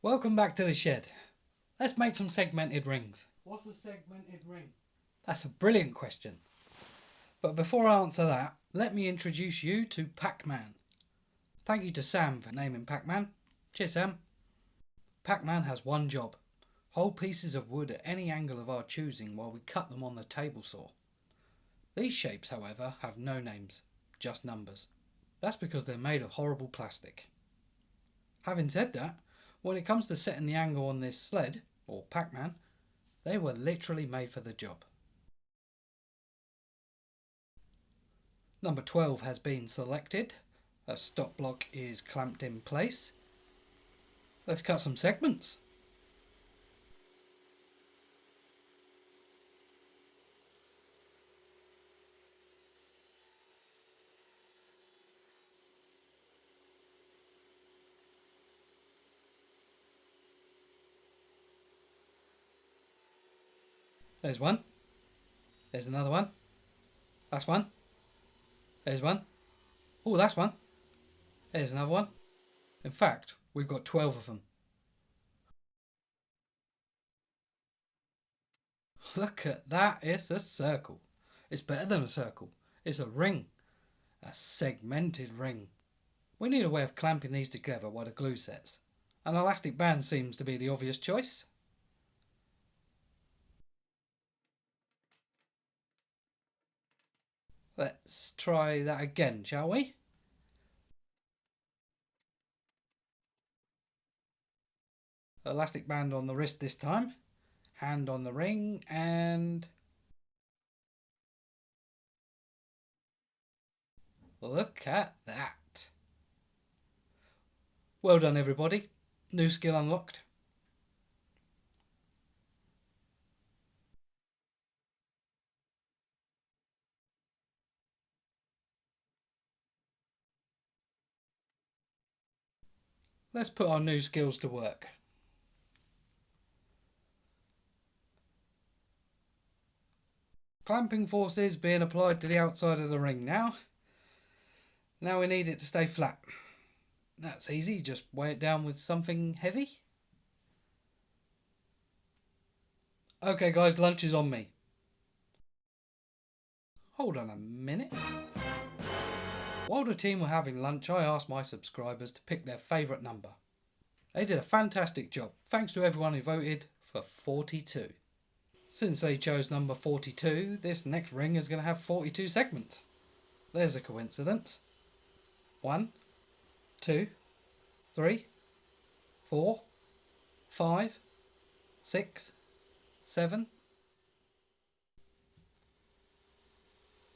Welcome back to the shed. Let's make some segmented rings. What's a segmented ring? That's a brilliant question. But before I answer that, let me introduce you to Pac-Man. Thank you to Sam for naming Pac-Man. Cheers, Sam. Pac-Man has one job. Hold pieces of wood at any angle of our choosing while we cut them on the table saw. These shapes, however, have no names, just numbers. That's because they're made of horrible plastic. Having said that, when it comes to setting the angle on this sled, or Pac-Man, they were literally made for the job. Number 12 has been selected. A stop block is clamped in place. Let's cut some segments. There's one. There's another one. That's one. There's one. Oh, that's one. There's another one. In fact, we've got 12 of them. Look at that, it's a circle. It's better than a circle. It's a ring. A segmented ring. We need a way of clamping these together while the glue sets. An elastic band seems to be the obvious choice. Let's try that again, shall we? Elastic band on the wrist this time. Hand on the ring and... look at that. Well done, everybody. New skill unlocked. Let's put our new skills to work. Clamping forces being applied to the outside of the ring now. Now we need it to stay flat. That's easy, just weigh it down with something heavy. Okay guys, lunch is on me. Hold on a minute. While the team were having lunch, I asked my subscribers to pick their favourite number. They did a fantastic job. Thanks to everyone who voted for 42. Since they chose number 42, this next ring is going to have 42 segments. There's a coincidence. 1, 2, 3, 4, 5, 6, 7.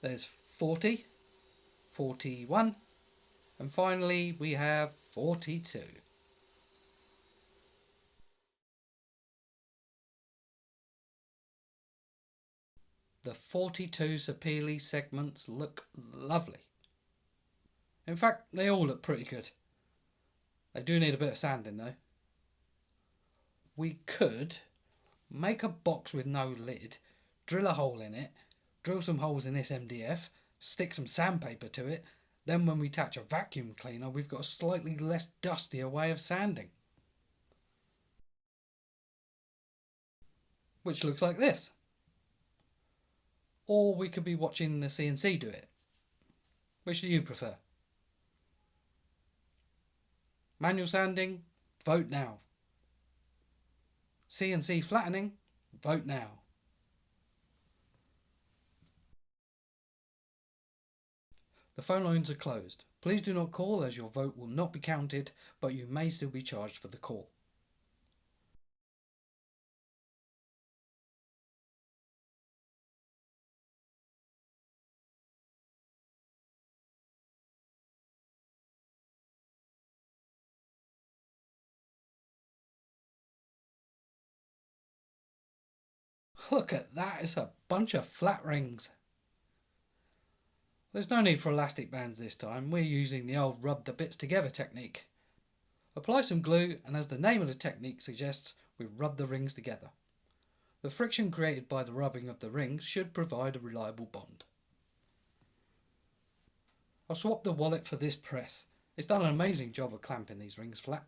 There's 40, 41, and finally we have 42. The 42 Sapele segments look lovely. In fact, they all look pretty good. They do need a bit of sanding though. We could make a box with no lid, drill a hole in it, drill some holes in this MDF, stick some sandpaper to it, then when we attach a vacuum cleaner we've got a slightly less dustier way of sanding. Which looks like this. Or we could be watching the CNC do it. Which do you prefer? Manual sanding? Vote now. CNC flattening? Vote now. The phone lines are closed. Please do not call as your vote will not be counted, but you may still be charged for the call. Look at that, it's a bunch of flat rings. There's no need for elastic bands this time, we're using the old rub the bits together technique. Apply some glue and as the name of the technique suggests, we rub the rings together. The friction created by the rubbing of the rings should provide a reliable bond. I'll swap the wallet for this press. It's done an amazing job of clamping these rings flat.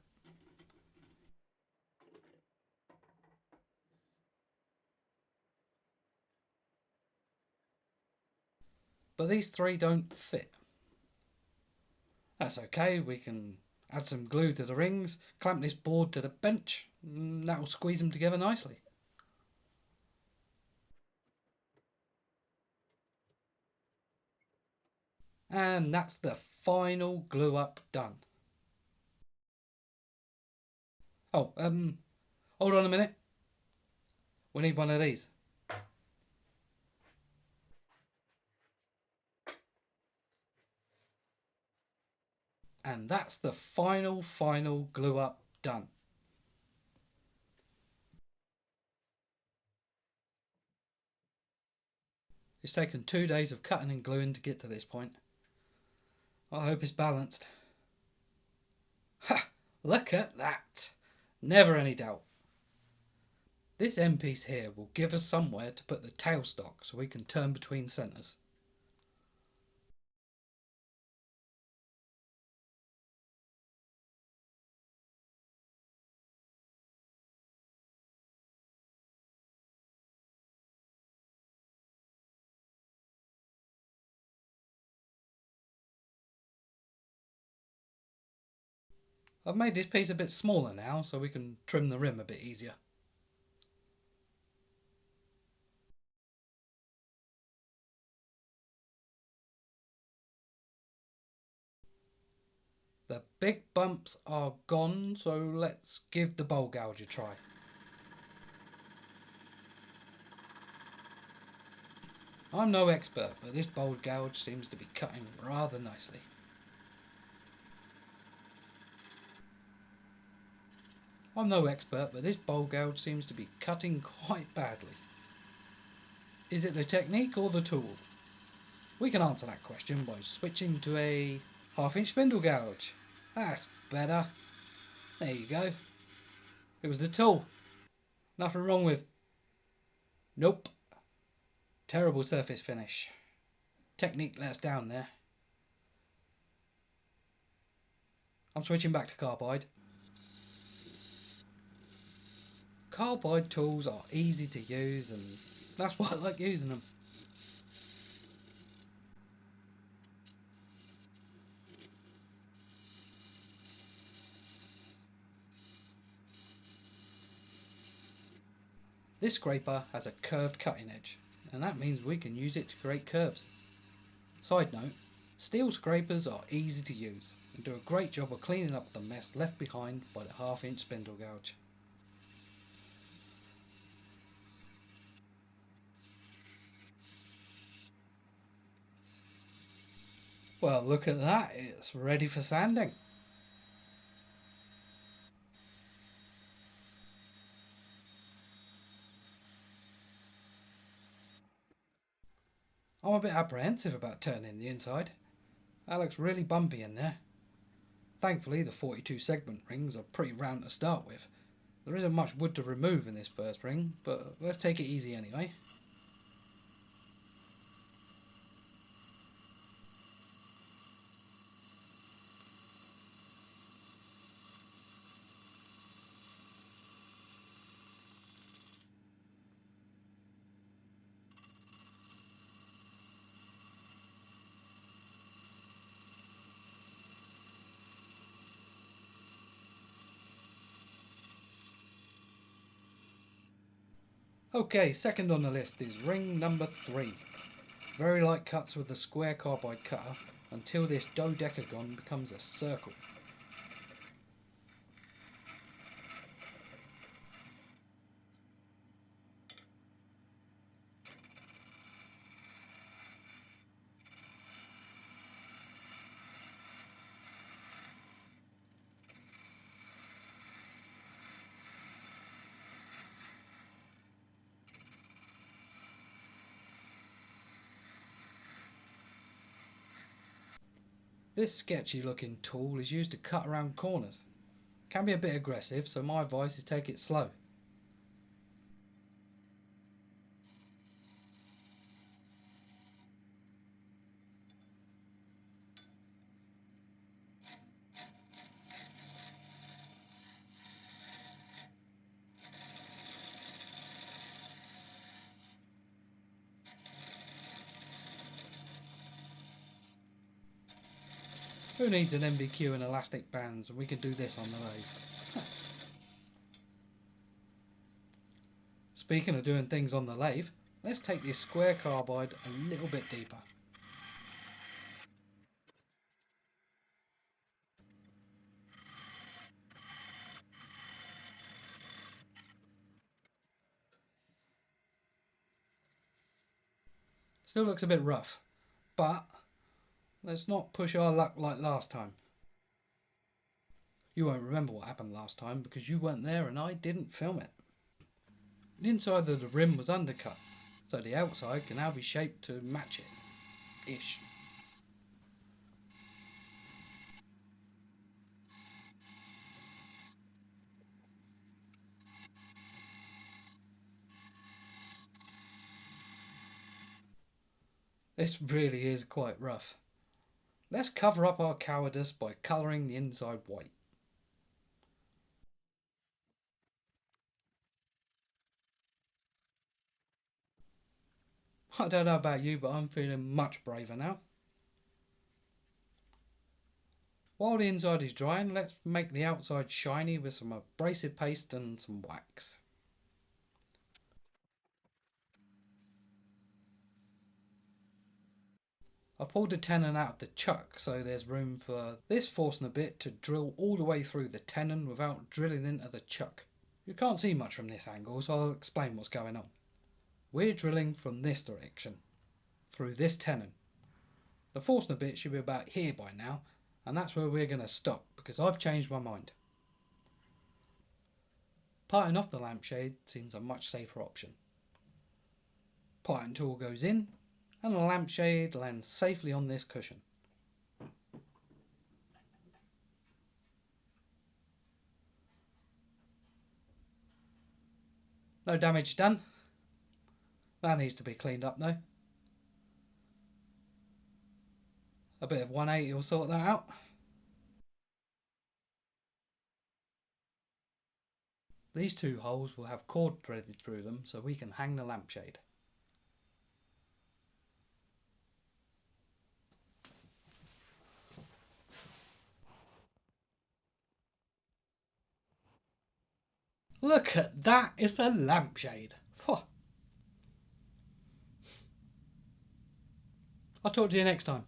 but these three don't fit. That's okay, we can add some glue to the rings, clamp this board to the bench, and that will squeeze them together nicely. And that's the final glue up done. Oh, hold on a minute. We need one of these. And that's the final glue up done. It's taken 2 days of cutting and gluing to get to this point. I hope it's balanced. Ha! Look at that! Never any doubt. This end piece here will give us somewhere to put the tailstock so we can turn between centres. I've made this piece a bit smaller now so we can trim the rim a bit easier. The big bumps are gone, so let's give the bowl gouge a try. I'm no expert, but this bowl gouge seems to be cutting rather nicely. I'm no expert, but this bowl gouge seems to be cutting quite badly. Is it the technique or the tool? We can answer that question by switching to a 1/2 inch spindle gouge. That's better. There you go. It was the tool. Nothing wrong with... Nope. Terrible surface finish. Technique let us down there. I'm switching back to carbide. Carbide tools are easy to use and that's why I like using them. This scraper has a curved cutting edge, and that means we can use it to create curves. Side note, steel scrapers are easy to use and do a great job of cleaning up the mess left behind by the 1/2 inch spindle gouge. Well, look at that, it's ready for sanding. I'm a bit apprehensive about turning the inside. That looks really bumpy in there. Thankfully the 42 segment rings are pretty round to start with. There isn't much wood to remove in this first ring, but let's take it easy anyway. Okay, second on the list is ring number 3. Very light cuts with the square carbide cutter until this dodecagon becomes a circle. This sketchy looking tool is used to cut around corners. Can be a bit aggressive, so my advice is take it slow. Who needs an MVQ and elastic bands when we can do this on the lathe? Speaking of doing things on the lathe, let's take this square carbide a little bit deeper. Still looks a bit rough, but let's not push our luck like last time. You won't remember what happened last time because you weren't there and I didn't film it. The inside of the rim was undercut, so the outside can now be shaped to match it. Ish. This really is quite rough. Let's cover up our cowardice by colouring the inside white. I don't know about you, but I'm feeling much braver now. While the inside is drying, let's make the outside shiny with some abrasive paste and some wax. I pulled the tenon out of the chuck so there's room for this Forstner bit to drill all the way through the tenon without drilling into the chuck. You can't see much from this angle, so I'll explain what's going on. We're drilling from this direction, through this tenon. The Forstner bit should be about here by now, and that's where we're going to stop because I've changed my mind. Parting off the lampshade seems a much safer option. Parting tool goes in, and the lampshade lands safely on this cushion. No damage done. That needs to be cleaned up though. A bit of 180 will sort that out. These two holes will have cord threaded through them so we can hang the lampshade. Look at that, it's a lampshade. I'll talk to you next time.